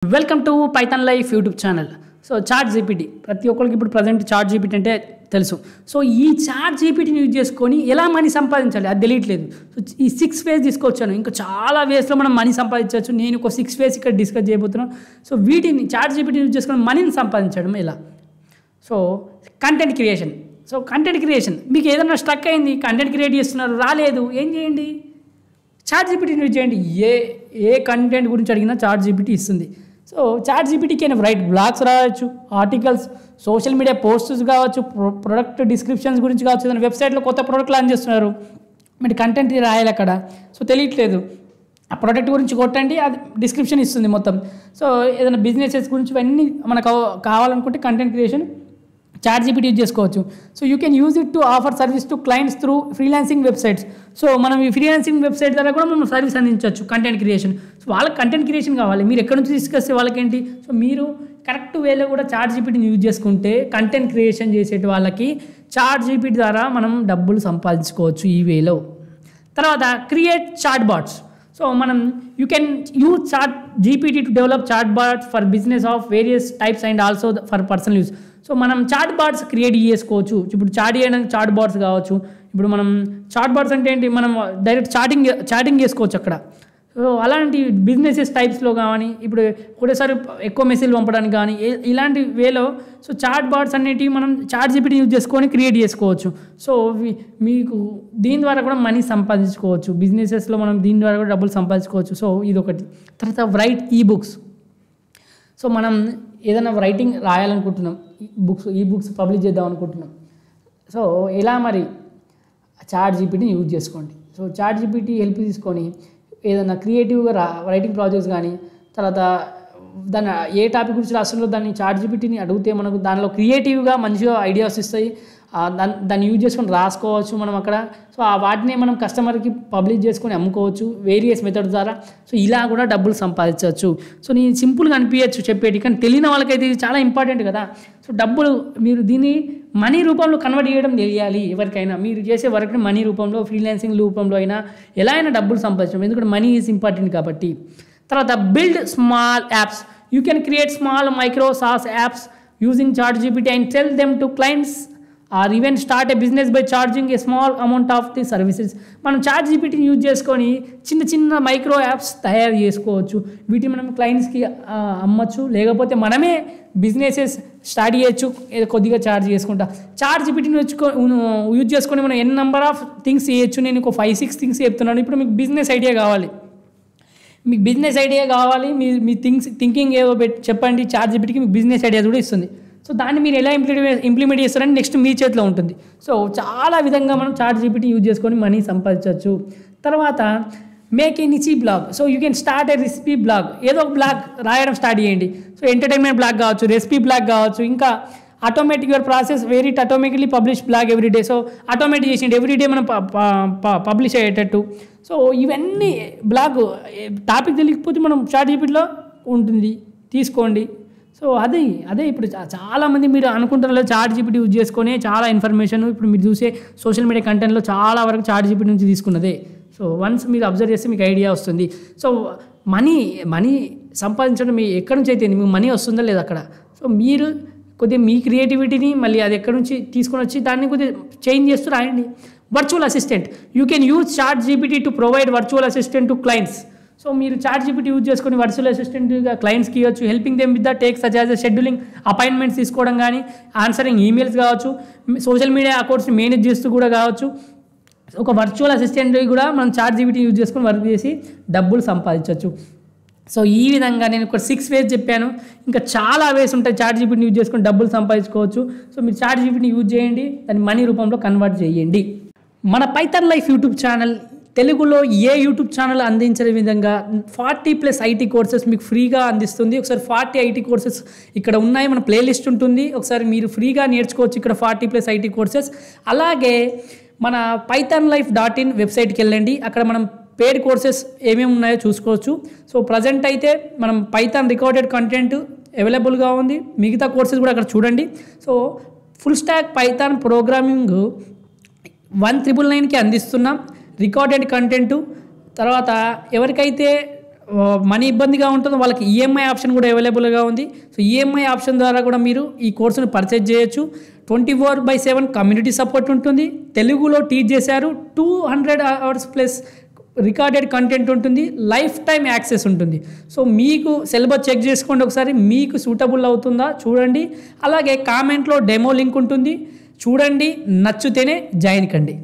Welcome to Python Life YouTube channel. So ChatGPT ప్రతి ఒక్కరికి ఇప్పుడు ప్రజెంట్ చాట్ జీపీటీ అంటే తెలుసు. సో ఈ చాట్ జీపీటీని యూజ్ చేసుకొని ఎలా మనీ సంపాదించాలి అది తెలియట్లేదు. సో ఈ 6 వేస్ తీసుకొచ్చాను. ఇంకా చాలా వేస్లో మనం మనీ సంపాదించవచ్చు. నేను ఒక 6 వేస్ ఇక్కడ డిస్కస్ చేయబోతున్నాను. సో వీటిని చాట్ జీపీటీని యూజ్ చేసుకొని మనీని సంపాదించడం ఎలా. So content creation. So content creation మీకు ఏదైనా స్ట్రక్ అయింది, కంటెంట్ క్రియేట్ చేస్తున్నారు, రాలేదు, ఏం చేయండి, చాట్ జీపీటీని యూజ్ చేయండి. ఏ కంటెంట్ గురించి అడిగినా చాట్ జీపీటీ ఇస్తుంది. సో చాట్ జీపీటీకి రైట్ బ్లాగ్స్ రావచ్చు, ఆర్టికల్స్, సోషల్ మీడియా పోస్ట్స్ కావచ్చు, ప్రొడక్ట్ డిస్క్రిప్షన్స్ గురించి కావచ్చు. ఏదైనా వెబ్సైట్లో కొత్త ప్రోడక్ట్ లాంచ్ చేస్తున్నారు, మీరు కంటెంట్ రాయాలి అక్కడ. సో తెలియట్లేదు, ఆ ప్రోడక్ట్ గురించి కొట్టండి, అది డిస్క్రిప్షన్ ఇస్తుంది మొత్తం. సో ఏదైనా బిజినెసెస్ గురించి ఇవన్నీ మనకు కావాలనుకుంటే content creation chat GPT use చేసుకోవచ్చు. So you can use it to offer service to clients through freelancing websites. So మనం ఈ ఫ్రీలాన్సింగ్ వెబ్సైట్ ద్వారా కూడా మనం సర్వీస్ అందించవచ్చు కంటెంట్ క్రియేషన్. సో వాళ్ళకి కంటెంట్ క్రియేషన్ కావాలి, మీరు ఎక్కడి నుంచి తీసుకొస్తే వాళ్ళకేంటి. సో మీరు కరెక్ట్ వేలో కూడా చాట్ జీపీటీని యూజ్ చేసుకుంటే కంటెంట్ క్రియేషన్ చేసేటి వాళ్ళకి చాట్ జీపీటీ ద్వారా మనం డబ్బులు సంపాదించుకోవచ్చు ఈ వేలో. తర్వాత క్రియేట్ చాట్ బాట్స్. సో మనం you can use ChatGPT to develop chatbots for business of various types and also for personal use. So మనం చాట్ బాట్స్ క్రియేట్ చేసుకోవచ్చు. ఇప్పుడు చాట్ చేయడానికి చాట్ బాట్స్ కావచ్చు. ఇప్పుడు మనం చాట్ బాట్స్ అంటే ఏంటి, మనం డైరెక్ట్ చాటింగ్ చేసుకోవచ్చు అక్కడ. సో అలాంటి బిజినెసెస్ టైప్స్లో కానీ, ఇప్పుడు ఒకటేసారి ఎక్కువ మెసేజ్లు పంపడానికి కానీ ఇలాంటి వేలో సో చాట్ బాట్స్ అనేటివి మనం చాట్ జీపీటీ యూజ్ చేసుకొని క్రియేట్ చేసుకోవచ్చు. సో మీకు దీని ద్వారా కూడా మనీ సంపాదించుకోవచ్చు. బిజినెసెస్లో మనం దీని ద్వారా కూడా డబ్బులు సంపాదించుకోవచ్చు. సో ఇదొకటి. తర్వాత రైట్ ఈ బుక్స్. సో మనం ఏదైనా రైటింగ్ రాయాలనుకుంటున్నాం, ఈ బుక్స్ పబ్లిష్ చేద్దాం అనుకుంటున్నాం. సో ఎలా మరి, చాట్ జీపీటీని యూజ్ చేసుకోండి. సో చాట్ జీపీటీ హెల్ప్ తీసుకొని ఏదైనా క్రియేటివ్గా రైటింగ్ ప్రాజెక్ట్స్ కానీ, తర్వాత దాన్ని ఏ టాపిక్ గురించి రాస్తుందో దాన్ని చాట్ జీపీటీని అడిగితే మనకు దానిలో క్రియేటివ్గా మంచిగా ఐడియాస్ ఇస్తాయి. దాన్ని యూజ్ చేసుకొని రాసుకోవచ్చు మనం అక్కడ. సో వాటిని మనం కస్టమర్కి పబ్లిష్ చేసుకొని అమ్ముకోవచ్చు వేరియస్ మెథడ్స్ ద్వారా. సో ఇలా కూడా డబ్బులు సంపాదించవచ్చు. సో నేను సింపుల్గా అనిపించచ్చు చెప్పేటి, కానీ తెలియని వాళ్ళకైతే ఇది చాలా ఇంపార్టెంట్ కదా. సో డబ్బులు మీరు దీన్ని మనీ రూపంలో కన్వర్ట్ చేయడం తెలియాలి ఎవరికైనా. మీరు చేసే వర్క్ని మనీ రూపంలో, ఫ్రీలాన్సింగ్ రూపంలో అయినా ఎలా అయినా డబ్బులు సంపాదించడం, ఎందుకంటే మనీ ఈజ్ ఇంపార్టెంట్ కాబట్టి. తర్వాత build small apps. You can create small micro SaaS apps using ChatGPT and sell them to clients or even start a business by charging a small amount of the services. మనం చాట్ జీపీటీని use చేసుకొని చిన్న micro apps తయారు చేసుకోవచ్చు. వీటిని మనం క్లయింట్స్కి అమ్మచ్చు, లేకపోతే మనమే బిజినెసెస్ స్టార్ట్ చేయొచ్చు కొద్దిగా చార్జ్ చేసుకుంటా. చాట్ జీపీటీని యూజ్ చేసుకొని మనం ఎన్ని నెంబర్ ఆఫ్ థింగ్స్ చేయొచ్చు. నేను ఒక 5-6 థింగ్స్ చెప్తున్నాను. ఇప్పుడు మీకు బిజినెస్ ఐడియా కావాలి, మీ థింకింగ్ ఏదో చెప్పండి, చాట్ జీపీటీకి మీకు బిజినెస్ ఐడియా కూడా ఇస్తుంది. సో దాన్ని మీరు ఎలా ఇంప్లిమెంట్ చేస్తారని నెక్స్ట్ మీ చేతిలో ఉంటుంది. సో చాలా విధంగా మనం చాట్ జీపీటీ యూజ్ చేసుకొని మనీ సంపాదించవచ్చు. తర్వాత make a niche blog. So you can start a recipe blog. ఏదో ఒక బ్లాగ్ రాయడం స్టార్ట్ చేయండి. సో ఎంటర్టైన్మెంట్ బ్లాగ్ కావచ్చు, రెసిపీ బ్లాగ్ కావచ్చు, ఇంకా automatic your process very automatically publish blog everyday. So automatic చేసిండి ఎవ్రీడే మనం పబ్లిష్ అయ్యేటట్టు. సో ఇవన్నీ బ్లాగ్ టాపిక్ తెలియకపోతే మనం చాట్ జీపీటీలో ఉంటుంది, తీసుకోండి. సో అదే ఇప్పుడు చాలామంది మీరు అనుకుంటారు చాట్ జీపీటీ యూజ్ చేసుకొని చాలా ఇన్ఫర్మేషన్ ఇప్పుడు మీరు చూసే సోషల్ మీడియా కంటెంట్లో చాలా వరకు చాట్ జీపీటీ నుంచి తీసుకున్నదే. సో వన్స్ మీరు అబ్జర్వ్ చేస్తే మీకు ఐడియా వస్తుంది. సో మనీ సంపాదించడం ఎక్కడి నుంచి అయితే మీకు మనీ వస్తుందో లేదా అక్కడ. సో మీరు కొద్దిగా మీ క్రియేటివిటీని మళ్ళీ అది ఎక్కడి నుంచి తీసుకొని వచ్చి దాన్ని కొద్దిగా చేంజ్ చేస్తూ రాయండి. Virtual assistant. You can use ChatGPT to provide virtual assistant to clients. So మీరు చాట్ జీపీటీ యూజ్ చేసుకొని వర్చువల్ అసిస్టెంట్గా క్లయింట్స్కి ఇవ్వచ్చు. Helping them with the take such as scheduling appointments తీసుకోవడం కానీ, ఆన్సరింగ్ ఈమెయిల్స్ కావచ్చు, సోషల్ మీడియా అకౌంట్స్ని manage చేస్తూ కూడా కావచ్చు. ఒక వర్చువల్ అసిస్టెంట్ కూడా మనం చాట్ జీపీటీ యూజ్ చేసుకొని వర్క్ చేసి డబ్బులు సంపాదించవచ్చు. సో ఈ విధంగా నేను ఒక 6 వేస్ చెప్పాను. ఇంకా చాలా వేస్ ఉంటాయి చాట్ జీపీటీని యూజ్ చేసుకొని డబ్బులు సంపాదించుకోవచ్చు. సో మీరు చాట్ జీపీటీని యూజ్ చేయండి, దాన్ని మనీ రూపంలో కన్వర్ట్ చేయండి. మన పైథాన్ లైఫ్ యూట్యూబ్ ఛానల్ తెలుగులో ఏ యూట్యూబ్ ఛానల్ అందించే విధంగా 40+ ఐటీ కోర్సెస్ మీకు ఫ్రీగా అందిస్తుంది. ఒకసారి 40 ఐటీ కోర్సెస్ ఇక్కడ ఉన్నాయి, మన ప్లేలిస్ట్ ఉంటుంది. ఒకసారి మీరు ఫ్రీగా నేర్చుకోవచ్చు ఇక్కడ 40+ ఐటీ కోర్సెస్. అలాగే మన pythonlife.in వెబ్సైట్కి వెళ్ళండి, అక్కడ మనం పేడ్ కోర్సెస్ ఏమేమి ఉన్నాయో చూసుకోవచ్చు. సో ప్రజెంట్ అయితే మనం పైథాన్ రికార్డెడ్ కంటెంట్ అవైలబుల్గా ఉంది, మిగతా కోర్సెస్ కూడా అక్కడ చూడండి. So full stack Python programming 1999కి అందిస్తున్నాం రికార్డెడ్ కంటెంట్. తర్వాత ఎవరికైతే మనీ ఇబ్బందిగా ఉంటుందో వాళ్ళకి ఈఎంఐ ఆప్షన్ కూడా అవైలబుల్గా ఉంది. సో ఈఎంఐ ఆప్షన్ ద్వారా కూడా మీరు ఈ కోర్సును పర్చేజ్ చేయొచ్చు. 24/7 కమ్యూనిటీ సపోర్ట్ ఉంటుంది. తెలుగులో టీచ్ చేశారు. 200 అవర్స్ ప్లస్ రికార్డెడ్ కంటెంట్ ఉంటుంది. లైఫ్ టైం యాక్సెస్ ఉంటుంది. సో మీకు సిలబస్ చెక్ చేసుకోండి ఒకసారి, మీకు సూటబుల్ అవుతుందా చూడండి. అలాగే కామెంట్లో డెమో లింక్ ఉంటుంది, చూడండి, నచ్చితేనే జాయిన్ కండి.